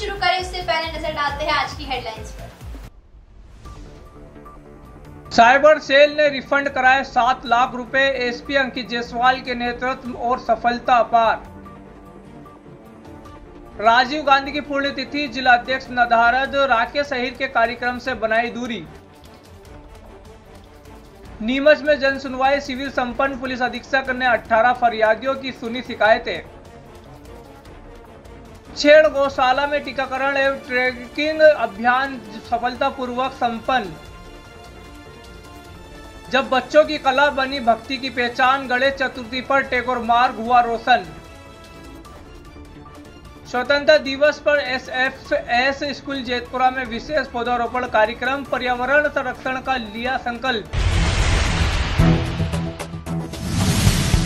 शुरू करें उससे पहले नजर डालते हैं आज की हेडलाइंस पर। साइबर सेल ने रिफंड कराए 7 लाख रुपए, एसपी अंकित जायसवाल के नेतृत्व और सफलता अपार। राजीव गांधी की पुण्यतिथि, जिला अध्यक्ष नदारद राकेश अहिर के कार्यक्रम से बनाई दूरी। नीमच में जन सुनवाई, सिविल संपन्न पुलिस अधीक्षक ने 18 फरियादियों की सुनी शिकायतें। छेड़ गौशाला में टीकाकरण एवं ट्रैकिंग अभियान सफलतापूर्वक संपन्न। जब बच्चों की कला बनी भक्ति की पहचान, गणेश चतुर्थी पर टैगोर मार्ग हुआ रोशन। स्वतंत्रता दिवस पर एसएफएस स्कूल जेतपुरा में विशेष पौधारोपण कार्यक्रम, पर्यावरण संरक्षण का लिया संकल्प।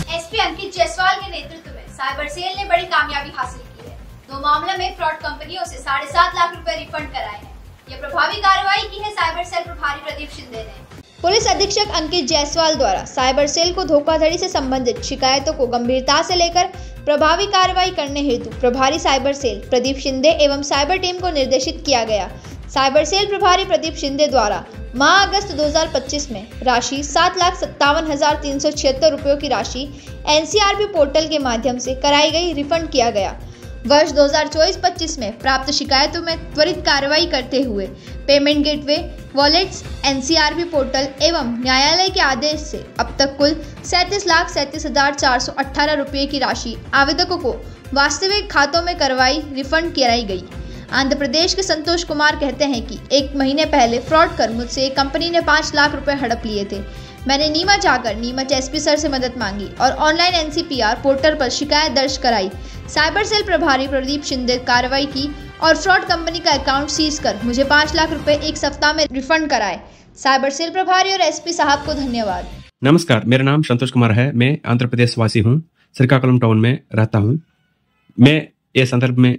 एसपी अंकित जायसवाल के नेतृत्व में साइबर सेल ने बड़ी कामयाबी हासिल की है। 2 मामलों में फ्रॉड कंपनियों से 7.5 लाख रुपए रिफंड कराए हैं। यह प्रभावी कार्रवाई की है साइबर सेल प्रभारी प्रदीप शिंदे ने। पुलिस अधीक्षक अंकित जायसवाल द्वारा साइबर सेल को धोखाधड़ी से संबंधित शिकायतों को गंभीरता से लेकर प्रभावी कार्रवाई करने हेतु प्रभारी साइबर सेल प्रदीप शिंदे एवं साइबर टीम को निर्देशित किया गया। साइबर सेल प्रभारी प्रदीप शिंदे द्वारा माह अगस्त 2025 में राशि 7,57,376 रुपयों की राशि एनसीआरबी पोर्टल के माध्यम से कराई गई रिफंड किया गया। वर्ष 2024-25 में प्राप्त शिकायतों में त्वरित कार्रवाई करते हुए payment gateway, wallets, NCRB portal एवं न्यायालय के आदेश से अब तक कुल 37,37,418 रुपये की राशि आवेदकों को वास्तविक खातों में करवाई रिफंड कराई गई। आंध्र प्रदेश के संतोष कुमार कहते हैं कि 1 महीने पहले फ्रॉड कर मुझसे एक कंपनी ने 5 लाख रुपए हड़प लिए थे। मैंने नीमच जाकर नीमच एसपी सर से मदद मांगी और ऑनलाइन एनसीपीआर पोर्टल पर शिकायत दर्ज कराई। साइबर सेल प्रभारी प्रदीप शिंदे कार्रवाई की और फ्रॉड कंपनी का अकाउंट सीज कर मुझे 5 लाख रुपए एक सप्ताह में रिफंड कराए। साइबर सेल प्रभारी और एसपी साहब को धन्यवाद। नमस्कार, मेरा नाम संतोष कुमार है। मैं आंध्र प्रदेश वासी हूँ, श्रीकाकुलम टाउन में रहता हूँ। मैं ये संदर्भ में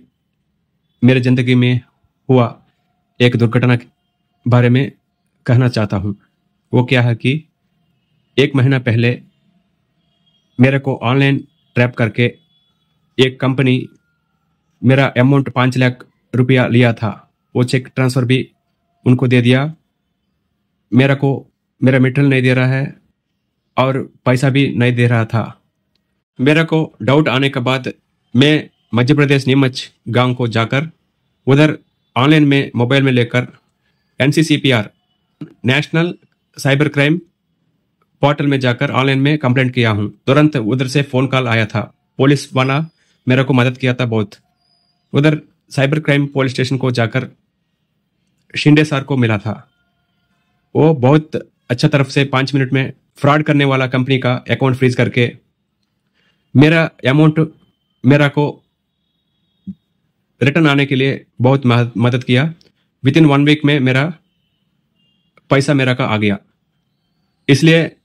मेरे जिंदगी में हुआ एक दुर्घटना के बारे में कहना चाहता हूँ। वो क्या है कि 1 महीना पहले मेरे को ऑनलाइन ट्रैप करके एक कंपनी मेरा अमाउंट 5 लाख रुपया लिया था। वो चेक ट्रांसफ़र भी उनको दे दिया। मेरा मटेरियल नहीं दे रहा है और पैसा भी नहीं दे रहा था। मेरे को डाउट आने के बाद मैं मध्य प्रदेश नीमच गांव को जाकर उधर ऑनलाइन में मोबाइल में लेकर एनसीसीपीआर नेशनल साइबर क्राइम पोर्टल में जाकर ऑनलाइन में कंप्लेंट किया हूँ। तुरंत उधर से फ़ोन कॉल आया था। पुलिस वाला मेरे को मदद किया था बहुत। उधर साइबर क्राइम पुलिस स्टेशन को जाकर शिंदे सर को मिला था। वो बहुत अच्छा तरफ से 5 मिनट में फ्रॉड करने वाला कंपनी का अकाउंट फ्रीज करके मेरा अमाउंट मेरा को रिटर्न आने के लिए बहुत मदद किया। विदिन 1 वीक में मेरा पैसा मेरा का आ गया। इसलिए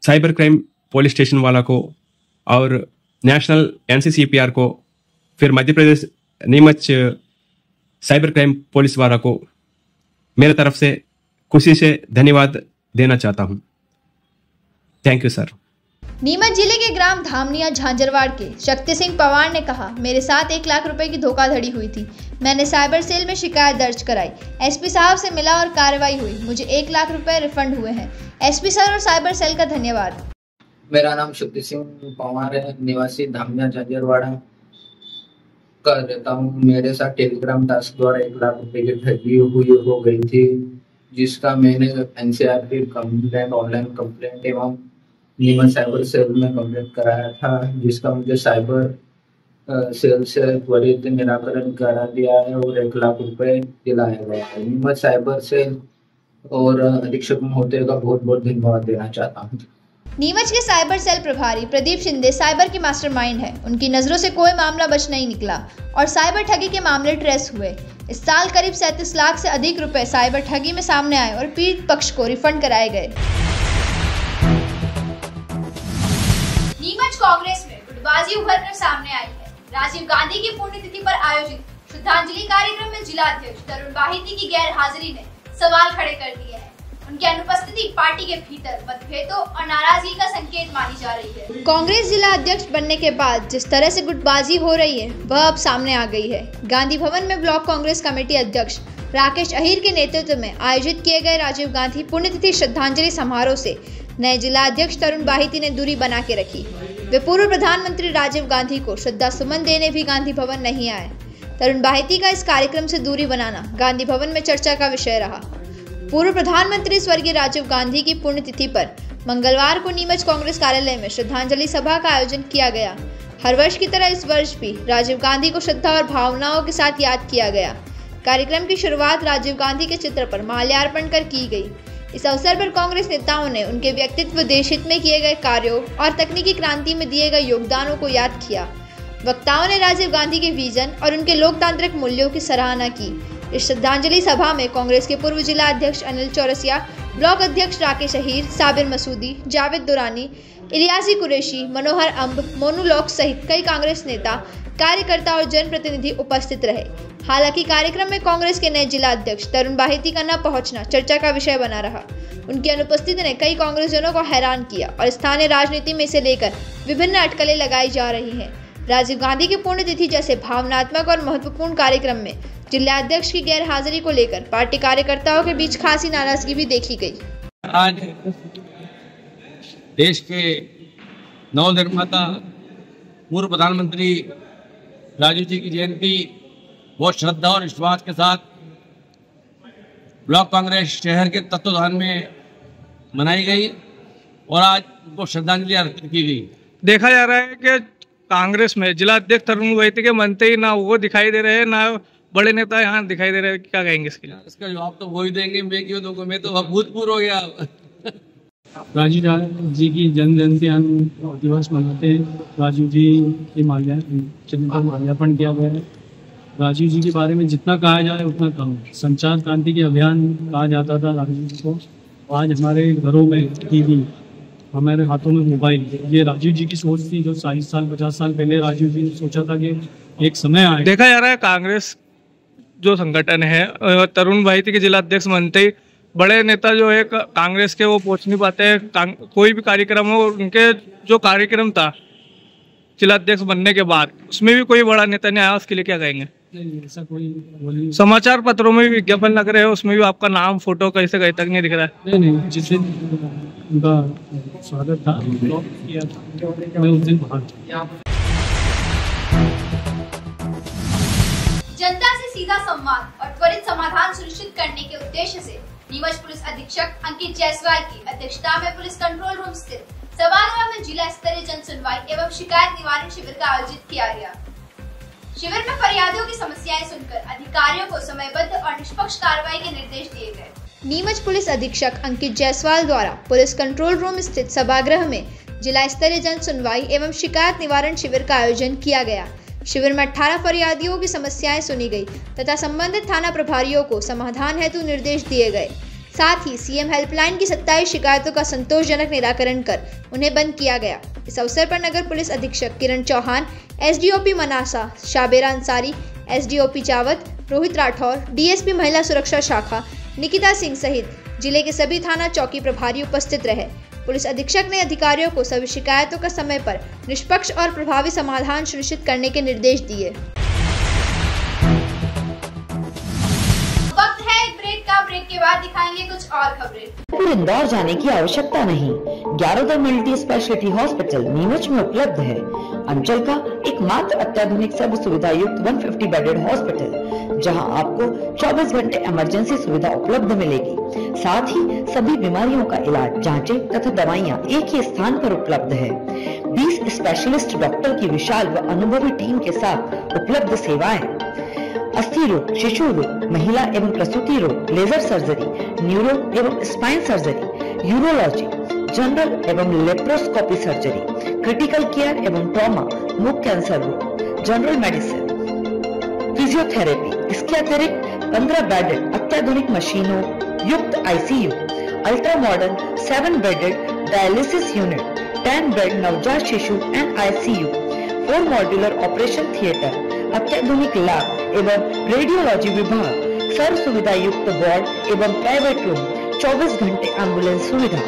साइबर क्राइम पुलिस स्टेशन वाला को और नेशनल एनसीसीपीआर को, फिर Madhya Pradesh Neemuch cyber crime police वाला को मेरे तरफ से खुशी से धन्यवाद देना चाहता हूँ। Thank you sir. नीमच जिले के ग्राम धामनिया झांझरवाड़ के शक्ति सिंह पवार ने कहा, मेरे साथ 1 लाख रुपए की धोखाधड़ी हुई थी। मैंने साइबर सेल में शिकायत दर्ज कराई। एसपी साहब से मिला और कार्रवाई हुई। मुझे 1 लाख रुपए रिफंड हुए हैं। एसपी सर और साइबर सेल का धन्यवाद। मेरा नाम शक्ति सिंह पवार है, निवासी धामनिया झांझरवाड़ा का रहता हूँ। मेरे साथ टेलीग्राम टास्क द्वारा 1 लाख रुपए की ठगी हो गई थी, जिसका मैंने एनसीआरबी कंप्लेंट, ऑनलाइन कंप्लेंट एवं नीमच साइबर सेल में कंप्लेंट कराया था, जिसका मुझे साइबर सेल से त्वरित निराकरण करा दिया है और 1 लाख रुपए दिलाया गया है। नीमच साइबर सेल और अधीक्षक महोदय का बहुत बहुत धन्यवाद देना चाहता हूँ। नीमच के साइबर सेल प्रभारी प्रदीप शिंदे साइबर के मास्टरमाइंड है। उनकी नजरों से कोई मामला बच नहीं निकला और साइबर ठगी के मामले ट्रेस हुए। इस साल करीब 37 लाख से अधिक रुपए साइबर ठगी में सामने आए और पीड़ित पक्ष को रिफंड कराए गए। नीमच कांग्रेस में गुटबाजी उभर कर सामने आई है। राजीव गांधी की पुण्यतिथि पर आयोजित श्रद्धांजलि कार्यक्रम में जिला अध्यक्ष तरुण बाहिती की गैर हाजिरी ने सवाल खड़े कर दिए हैं। उनकी अनुपस्थिति पार्टी के भीतर मतभेदों और नाराजगी का संकेत मानी जा रही है। कांग्रेस जिला अध्यक्ष बनने के बाद जिस तरह से गुटबाजी हो रही है वह अब सामने आ गई है। गांधी भवन में ब्लॉक कांग्रेस कमेटी अध्यक्ष राकेश अहीर के नेतृत्व में आयोजित किए गए राजीव गांधी पुण्यतिथि श्रद्धांजलि समारोह से नए जिला अध्यक्ष तरुण बाहिती ने दूरी बना के रखी। वे पूर्व प्रधानमंत्री राजीव गांधी को श्रद्धा सुमन देने भी गांधी भवन नहीं आए। तरुण बाहिती का इस कार्यक्रम से दूरी बनाना गांधी भवन में चर्चा का विषय रहा। पूर्व प्रधानमंत्री स्वर्गीय राजीव गांधी की पुण्यतिथि पर मंगलवार को नीमच कांग्रेस कार्यालय में श्रद्धांजलि सभा का आयोजन किया गया। हर वर्ष की तरह इस वर्ष भी राजीव गांधी को श्रद्धा और भावनाओं के साथ याद किया गया। कार्यक्रम की शुरुआत राजीव गांधी के चित्र पर माल्यार्पण कर की गई। इस अवसर पर कांग्रेस नेताओं ने उनके व्यक्तित्व, देश हित में किए गए कार्यों और तकनीकी क्रांति में दिए गए योगदानों को याद किया। वक्ताओं ने राजीव गांधी के विजन और उनके लोकतांत्रिक मूल्यों की सराहना की। इस श्रद्धांजलि सभा में कांग्रेस के पूर्व जिला अध्यक्ष अनिल चौरसिया, ब्लॉक अध्यक्ष राकेश अहीर, साबिर मसूदी, जावेद दुरानी, इलियासी कुरैशी, मनोहर अंब, मोनू लॉक सहित कई कांग्रेस नेता, कार्यकर्ता और जनप्रतिनिधि उपस्थित रहे। हालांकि कार्यक्रम में कांग्रेस के नए जिला अध्यक्ष तरुण बाहिती का न पहुंचना चर्चा का विषय बना रहा। उनकी अनुपस्थिति ने कई कांग्रेसजनों को हैरान किया और स्थानीय राजनीति में इसे लेकर विभिन्न अटकलें लगाई जा रही हैं। राजीव गांधी की पुण्यतिथि जैसे भावनात्मक और महत्वपूर्ण कार्यक्रम में जिला अध्यक्ष की गैर हाजिरी को लेकर पार्टी कार्यकर्ताओं के बीच खासी नाराजगी भी देखी गई। आज देश के नव निर्माता पूर्व प्रधानमंत्री राजीव जी की जयंती बहुत श्रद्धा और विश्वास के साथ ब्लॉक कांग्रेस शहर के तत्वाधान में मनाई गई और आज उनको श्रद्धांजलि अर्पित की गई। देखा जा रहा है कि कांग्रेस में जिला अध्यक्ष तरुण बाहिती के मनते ही ना वो दिखाई दे रहे हैं, ना बड़े नेता यहाँ दिखाई दे रहे हैं। क्या कहेंगे इसके लिए? इसका जवाब तो वो ही देंगे, मैं क्यों दूंगा, मैं तो अभूतपूर्व हो गया। राजीव जी की जन्म जयंती दिवस मनाते हैं। राजीव जी की माल्यार्पण किया गया है। राजीव जी के बारे में जितना कहा जाए उतना कम। संचार क्रांति के अभियान कहा जाता था राजीव जी को। आज हमारे घरों में टीवी, हमारे हाथों में मोबाइल, ये राजीव जी की सोच थी जो 40 साल 50 साल पहले राजीव जी ने सोचा था कि एक समय आए। देखा जा रहा है कांग्रेस जो संगठन है, तरुण बाहिती के जिला अध्यक्ष बनते ही बड़े नेता जो है कांग्रेस के वो पहुंच नहीं पाते हैं। कोई भी कार्यक्रम हो, उनके जो कार्यक्रम था जिला अध्यक्ष बनने के बाद उसमें भी कोई बड़ा नेता नहीं आया। उसके लिए क्या कहेंगे? नहीं, ऐसा कोई समाचार पत्रों में भी विज्ञापन लग रहे हैं, उसमें भी आपका नाम फोटो कैसे कहीं तक नहीं दिख रहा है। नहीं, जिस दिन उनका स्वागत था किया था, मैं उस दिन वहाँ था। जनता से सीधा संवाद और त्वरित समाधान सुनिश्चित करने के उद्देश्य से नीमच पुलिस अधीक्षक अंकित जायसवाल की अध्यक्षता में पुलिस कंट्रोल रूम स्थित सभागृह में जिला स्तरीय जन सुनवाई एवं शिकायत निवारण शिविर का आयोजित किया गया। शिविर में फरियादियों की समस्याएं सुनकर अधिकारियों को समयबद्ध और निष्पक्ष कार्रवाई के निर्देश दिए गए। नीमच पुलिस अधीक्षक अंकित जायसवाल द्वारा पुलिस कंट्रोल रूम स्थित सभागृह में जिला स्तरीय जन सुनवाई एवं शिकायत निवारण शिविर का आयोजन किया गया। शिविर में 18 फरियादियों की समस्याएं सुनी गई तथा संबंधित थाना प्रभारियों को समाधान हेतु निर्देश दिए गए। साथ ही सीएम हेल्पलाइन की 27 शिकायतों का संतोषजनक निराकरण कर उन्हें बंद किया गया। इस अवसर पर नगर पुलिस अधीक्षक Kiran Chauhan, SDOP Manasa Shabera Ansari, SDOP Chawat, Rohit Rathore, DSP महिला सुरक्षा शाखा निकिता सिंह सहित जिले के सभी थाना चौकी प्रभारी उपस्थित रहे। पुलिस अधीक्षक ने अधिकारियों को सभी शिकायतों का समय पर निष्पक्ष और प्रभावी समाधान सुनिश्चित करने के निर्देश दिए। वक्त है एक ब्रेक का। ब्रेक के बाद दिखाएंगे कुछ और खबरें। इंदौर जाने की आवश्यकता नहीं। 11 मल्टी स्पेशलिटी हॉस्पिटल नीमच में उपलब्ध है। अंचल का एकमात्र अत्याधुनिक सर्व सुविधा युक्त 150 बेडेड हॉस्पिटल, जहां आपको 24 घंटे इमरजेंसी सुविधा उपलब्ध मिलेगी। साथ ही सभी बीमारियों का इलाज, जांचें तथा दवाइयां एक ही स्थान पर उपलब्ध है। 20 स्पेशलिस्ट डॉक्टर की विशाल व अनुभवी टीम के साथ उपलब्ध सेवाएं, अस्थि रोग, शिशु रोग, महिला एवं प्रसूति रोग, लेजर सर्जरी, न्यूरो एवं स्पाइन सर्जरी, यूरोलॉजी, जनरल एवं लेप्रोस्कोपी सर्जरी, क्रिटिकल केयर एवं ट्रॉमा, मुख कैंसर रोग, जनरल मेडिसिन, फिजियोथेरेपी। इसके अतिरिक्त 15 बेडेड अत्याधुनिक मशीनों युक्त ICU, ultra modern 7 bedded dialysis unit, 10 bed नवजात शिशु and ICU, 4 modular operation theatre, अत्याधुनिक लैब एवं रेडियोलॉजी विभाग, सर्व सुविधा युक्त वार्ड एवं प्राइवेट रूम, 24 घंटे एम्बुलेंस सुविधा।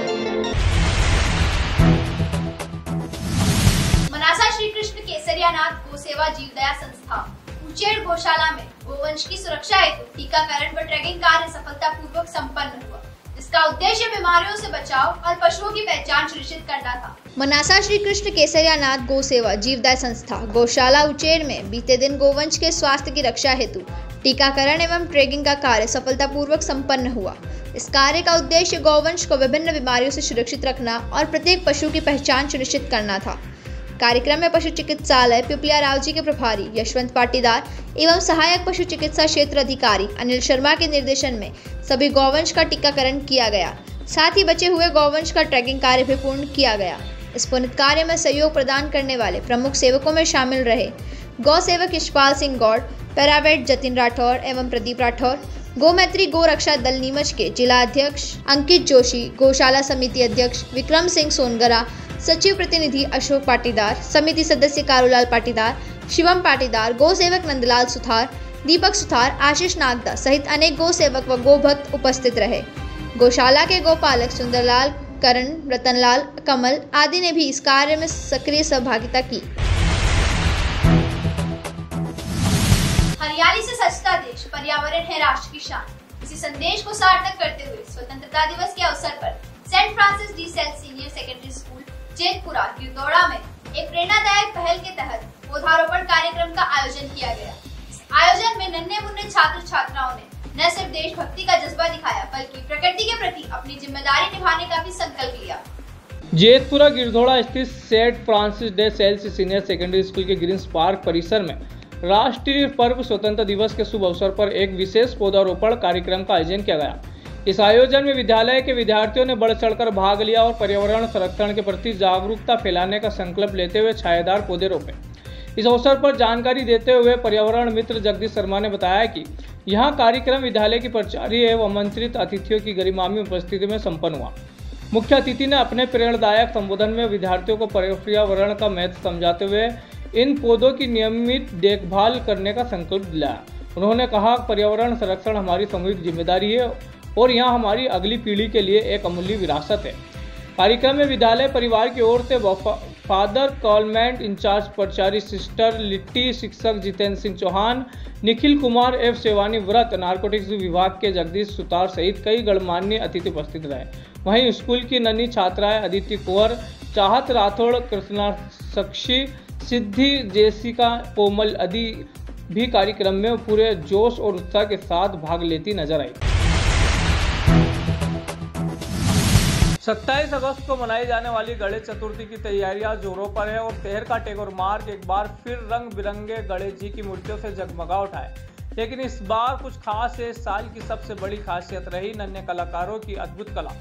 मनासा श्री कृष्ण केसरियानाथ गो सेवा जीवदया संस्था उचेड़ गौशाला में गोवंश की सुरक्षा हेतु टीकाकरण व ट्रैकिंग कार्य सफलतापूर्वक संपन्न हुआ। इसका उद्देश्य बीमारियों से बचाव और पशुओं की पहचान सुनिश्चित करना था। मनासा श्री कृष्ण केसरियानाथ गो सेवा जीवदया संस्था गौशाला उचेड़ में बीते दिन गोवंश के स्वास्थ्य की रक्षा हेतु टीकाकरण एवं ट्रैकिंग का कार्य सफलतापूर्वक संपन्न हुआ। इस कार्य का उद्देश्य गौवंश को विभिन्न बीमारियों से सुरक्षित रखना और प्रत्येक पशु की पहचान सुनिश्चित करना था। कार्यक्रम में पशु चिकित्सालय पिपलिया राव जी के प्रभारी यशवंत पाटीदार एवं सहायक पशु चिकित्सा क्षेत्र अधिकारी अनिल शर्मा के निर्देशन में सभी गौवंश का टीकाकरण किया गया। साथ ही बचे हुए गौवंश का ट्रैकिंग कार्य भी पूर्ण किया गया। इस पुनित कार्य में सहयोग प्रदान करने वाले प्रमुख सेवकों में शामिल रहे गौ सेवक यशपाल सिंह गौड़, पैरावेट जतिन राठौर एवं प्रदीप राठौर, गौ मैत्री गौ रक्षा दल नीमच के जिला अध्यक्ष अंकित जोशी, गौशाला समिति अध्यक्ष विक्रम सिंह सोनगरा, सचिव प्रतिनिधि अशोक पाटीदार, समिति सदस्य कारूलाल पाटीदार, शिवम पाटीदार, गौ सेवक नंदलाल सुथार, दीपक सुथार, आशीष नागदा सहित अनेक गौ सेवक व गौ भक्त उपस्थित रहे। गौशाला के गौपालक सुंदरलाल, करण, रतनलाल, कमल आदि ने भी इस कार्य में सक्रिय सहभागिता की। हरियाली से सजता देश, पर्यावरण है राष्ट्र की शान। इसी संदेश को सार्थक करते हुए स्वतंत्रता दिवस के अवसर पर Saint Francis de Sales senior secondary school Jetpura Girdauda में एक प्रेरणादायक पहल के तहत पौधारोपण कार्यक्रम का आयोजन किया गया। इस आयोजन में नन्हे मुन्ने छात्र छात्राओं ने न सिर्फ देशभक्ति का जज्बा दिखाया बल्कि प्रकृति के प्रति अपनी जिम्मेदारी निभाने का भी संकल्प लिया। जेतपुरा गिरदौड़ा स्थित Saint Francis de Sales senior secondary school के ग्रीन पार्क परिसर में राष्ट्रीय पर्व स्वतंत्रता दिवस के शुभ अवसर पर एक विशेष पौधारोपण कार्यक्रम का आयोजन किया गया। इस आयोजन में विद्यालय के विद्यार्थियों ने बढ़ चढ़कर भाग लिया और पर्यावरण संरक्षण के प्रति जागरूकता फैलाने का संकल्प लेते हुए छायादार पौधे रोपे। इस अवसर पर जानकारी देते हुए पर्यावरण मित्र जगदीश शर्मा ने बताया कि यहां कार्यक्रम विद्यालय की प्राचार्य एवं आमंत्रित अतिथियों की गरिमामय उपस्थिति में संपन्न हुआ। मुख्य अतिथि ने अपने प्रेरणादायक संबोधन में विद्यार्थियों को पर्यावरण का महत्व समझाते हुए इन पौधों की नियमित देखभाल करने का संकल्प दिलाया। उन्होंने कहा पर्यावरण संरक्षण हमारी सामूहिक जिम्मेदारी है और यह हमारी अगली पीढ़ी के लिए एक अमूल्य विरासत है। कार्यक्रम में विद्यालय परिवार की ओर से फादर कॉलमेंट इंचार्ज प्राचार्य सिस्टर लिट्टी, शिक्षक जितेंद्र सिंह चौहान, निखिल कुमार एफ सेवानी व्रत, नारकोटिक्स विभाग के जगदीश सुतार सहित कई गणमान्य अतिथि उपस्थित रहे। वहीं स्कूल की नन्ही छात्राएं अदिति कुंवर, चाहत राठौड़, कृष्णा सक्शी, सिद्धि, जेसिका, कोमल आदि भी कार्यक्रम में पूरे जोश और उत्साह के साथ भाग लेती नजर आई। 27 अगस्त को मनाई जाने वाली गणेश चतुर्थी की तैयारियां जोरों पर है और शहर का टेगोर मार्ग एक बार फिर रंग बिरंगे गणेश जी की मूर्तियों से जगमगा उठा है। लेकिन इस बार कुछ खास है। इस साल की सबसे बड़ी खासियत रही नन्हे कलाकारों की अद्भुत कला।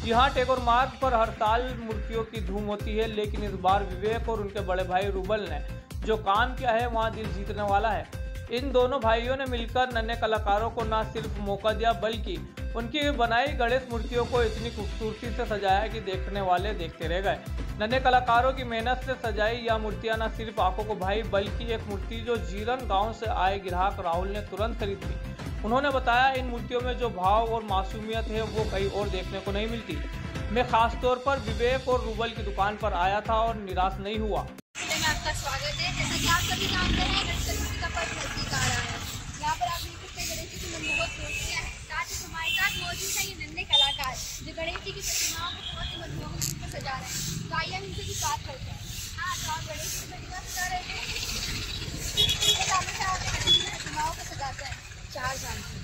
यहाँ टेगोर मार्ग पर हर साल मूर्तियों की धूम होती है, लेकिन इस बार विवेक और उनके बड़े भाई रूबल ने जो काम किया है वहाँ दिल जीतने वाला है। इन दोनों भाइयों ने मिलकर नन्हे कलाकारों को न सिर्फ मौका दिया बल्कि उनकी बनाई गणेश मूर्तियों को इतनी खूबसूरती से सजाया कि देखने वाले देखते रह गए। नन्हे कलाकारों की मेहनत से सजाई यह मूर्तियां न सिर्फ आंखों को भाई बल्कि एक मूर्ति जो जीरन गांव से आए ग्राहक राहुल ने तुरंत खरीद ली। उन्होंने बताया इन मूर्तियों में जो भाव और मासूमियत है वो कहीं और देखने को नहीं मिलती। मैं खास तौर पर विवेक और रूबल की दुकान पर आया था और निराश नहीं हुआ। आपका स्वागत है। जैसा कि आप सभी जानते हैं गणेश चतुर्थी का पर्व नजदीक आ रहा है। यहाँ पर आप देख सकते हैं गणेश जी की मनमोहक मूर्तियां हैं। साथ ही हमारे साथ मौजूद है ये नन्हे कलाकार जो गणेश जी की प्रतिमाओं को बहुत ही मनमोहक रूप में सजा रहे हैं। तो आइए हम इनसे कुछ बात करते हैं। हाँ, तो आप गणेश जी की प्रतिमा सजा रहे थे। कितने सालों से आप गणेश जी की प्रतिमाओं को सजाते हैं? 4 साल से।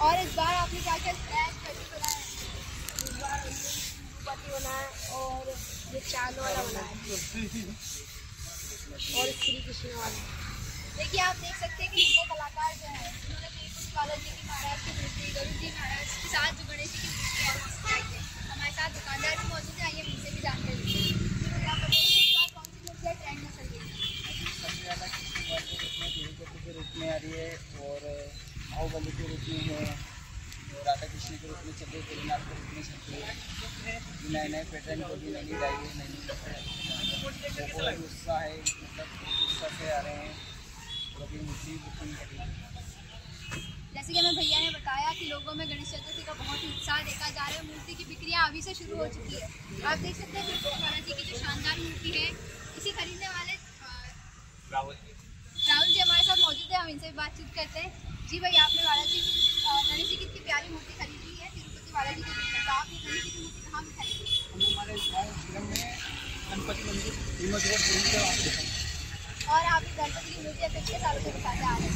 और इस बार आपने क्या क्या स्पेशल बनाया है? इस बार पति बनाया और ये चांद वाला बनाया और श्री कृष्ण वाला। देखिए आप देख सकते हैं कि नन्हे कलाकार जो है उन्होंने कुछ बालाजी जी की महाराज की मूर्ति, गरुड़ जी महाराज के साथ जो गणेश जी की मूर्ति है वो सजाई है। हमारे साथ दुकानदार भी मौजूद है, आइए उनसे भी जानते हैं। आप बताइए इस बार कौन सी मूर्तियाँ ट्रेंड में चल रही है? सबसे ज़्यादा कृष्ण के रूप में आ रही है और बाहुबली के रूप में है, राधा कृष्ण के रूप में चल रही है, भोलेनाथ के रूप में चल रही है। नए नए पैटर्न को भी नहीं लाई है, नहीं बहुत उत्साह है, मतलब उत्साह से आ रहे हैं। जैसे कि हमें भैया ने बताया कि लोगों में गणेश चतुर्थी का बहुत ही उत्साह देखा जा रहा है। मूर्ति की बिक्रियां अभी से शुरू हो चुकी है। आप देख सकते हैं महाराज जी की जो शानदार मूर्ति है, इसी खरीदने वाले राहुल जी हमारे साथ मौजूद है। हम इनसे भी बातचीत करते हैं। जी भाई, आपने बालाजी गणेश जी की इतनी प्यारी मूर्ति खरीदी है तिरुपति बालाजी के दिन में, तो आप ये गणेश जी की मूर्ति कहाँ में खरीदी? हमारे गाँव जिले में गणपति मंदिर कीमत रोड से और आप इस गणपति की मूर्ति कितने सालों से दिखाते आ रहे हैं?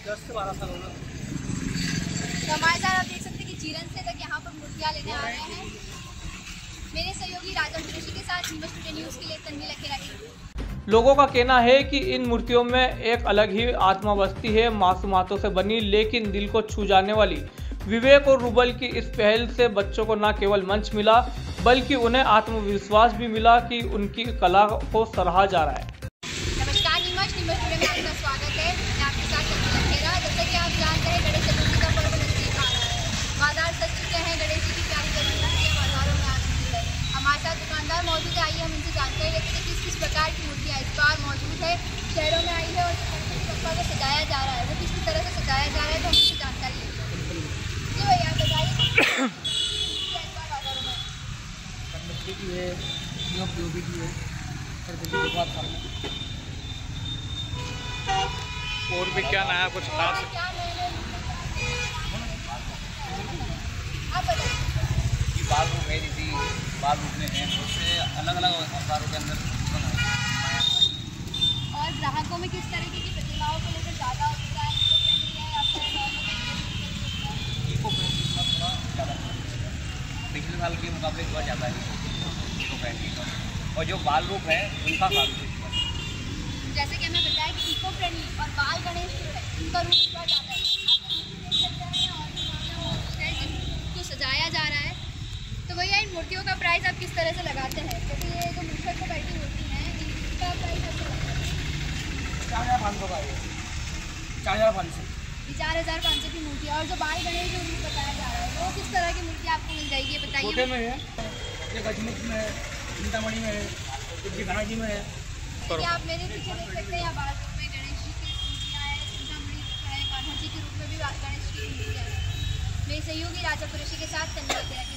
10 से 12 साल हो गए। तो हमारे साथ आप देख सकते हैं कि जीरन से तक यहाँ पर मूर्तियाँ लेने आ रहे हैं। मेरे सहयोगी राजा कुरेशी के साथ नीमच टुडे न्यूज़ के लिए तन्वी लखेरा की। लोगों का कहना है कि इन मूर्तियों में एक अलग ही आत्मा बसती है, मासूमातों से बनी लेकिन दिल को छू जाने वाली। विवेक और रूबल की इस पहल से बच्चों को न केवल मंच मिला बल्कि उन्हें आत्मविश्वास भी मिला कि उनकी कला को सराहा जा रहा है। नमस्कार, नीमच टुडे में आपका स्वागत है। मैं आपके साथ तन्वी लखेरा। जैसा कि आप जानते हैं, गणेश चतुर्थी का पर्व नजदीक आ रहा है। बाजार सज चुके हैं, गणेश जी की प्यारी प्यारी मूर्तियाँ बाजारों में आ चुकी है। हमारे साथ दुकानदार मौजूद है। आइए हम इनसे जानकारी लेते हैं किस किस प्रकार की मूर्तियाँ इस बार मौजूद है, शहरों में आई है और गणपति बप्पा को सजाया जा रहा है वो किस तरह से सजाया जा रहा है, तो हम इससे जानकारी लेते हैं। जी भैया, आप बताइए बाजारों में गणपति की है, योगी की है, और भी क्या नया कुछ खास? क्या नए आप बताइए। बाल रूप है, जैसी बाल रूपने हैं, उससे अलग अलग अवतारों के अंदर और ग्राहकों में किस तरीके की प्रतिमाओं को लेकर ज़्यादा उत्साह है? इको फ्रेंडली थोड़ा ज़्यादा पिछले साल के मुकाबले बहुत ज़्यादा है इको फ्रेंडली का। और जो बाल रूप है उनका काफ़ी जैसे कि हमें बताया कि इको फ्रेंडली और बाल गणेश जो है उनका रूप थोड़ा ज़्यादा है। तो सजाया जा रहा है, तो भैया इन मूर्तियों का प्राइस आप किस तरह से लगाते हैं? क्योंकि ये जो मूर्ति को बैठी मूर्ति है इनका प्राइस कैसे लगता है? 4,500 का है, 4,500 4,500 की मूर्ति। और जो बाल गणेश जो रूप बताया जा रहा है वो किस तरह की मूर्ति आपको मिल जाएगी, ये बताइए। छोटे में है, एक अजमेर में है, चिंतामणि में है, एक घनाजी में है। कि आप मेरे पीछे देख सकते हैं, यहाँ बाल रूप में गणेश जी की मूर्तियाँ हैं, चिंतामणि है, कान्हा जी के रूप में भी गणेश जी की मूर्तियाँ हैं। मेरे सहयोगी राजा कुरेशी के साथ तन्वी लखेरा की।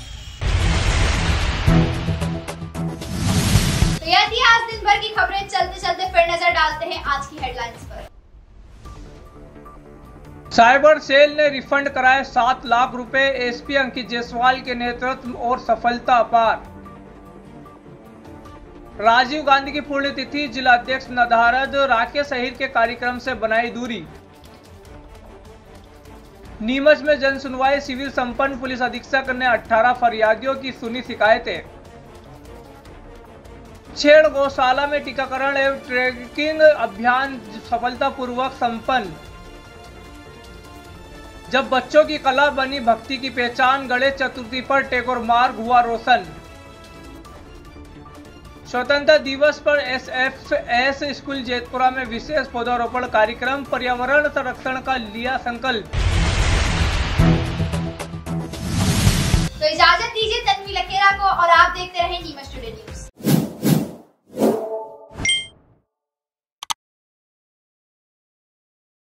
तो यह थी आज दिन भर की खबरें। चलते चलते फिर नजर डालते हैं आज की हेडलाइंस पर। साइबर सेल ने रिफंड कराए 7 लाख रुपए, एसपी अंकित जायसवाल के नेतृत्व और सफलता अपार। राजीव गांधी की पुण्यतिथि, जिला अध्यक्ष नदारद राकेश अहिर के कार्यक्रम से बनाई दूरी। नीमच में जन सुनवाई, सिविल संपन्न पुलिस अधीक्षक ने 18 फरियादियों की सुनी शिकायतें। छेड़ गौशाला में टीकाकरण एवं ट्रैकिंग अभियान सफलतापूर्वक संपन्न। जब बच्चों की कला बनी भक्ति की पहचान, गणेश चतुर्थी पर टैगोर मार्ग हुआ रोशन। स्वतंत्रता दिवस पर एसएफएस स्कूल जेतपुरा में विशेष पौधारोपण कार्यक्रम, पर्यावरण संरक्षण का लिया संकल्प। तो इजाजत दीजिए तन्वी लखेरा को और आप देखते रहें नीमच टुडे न्यूज़।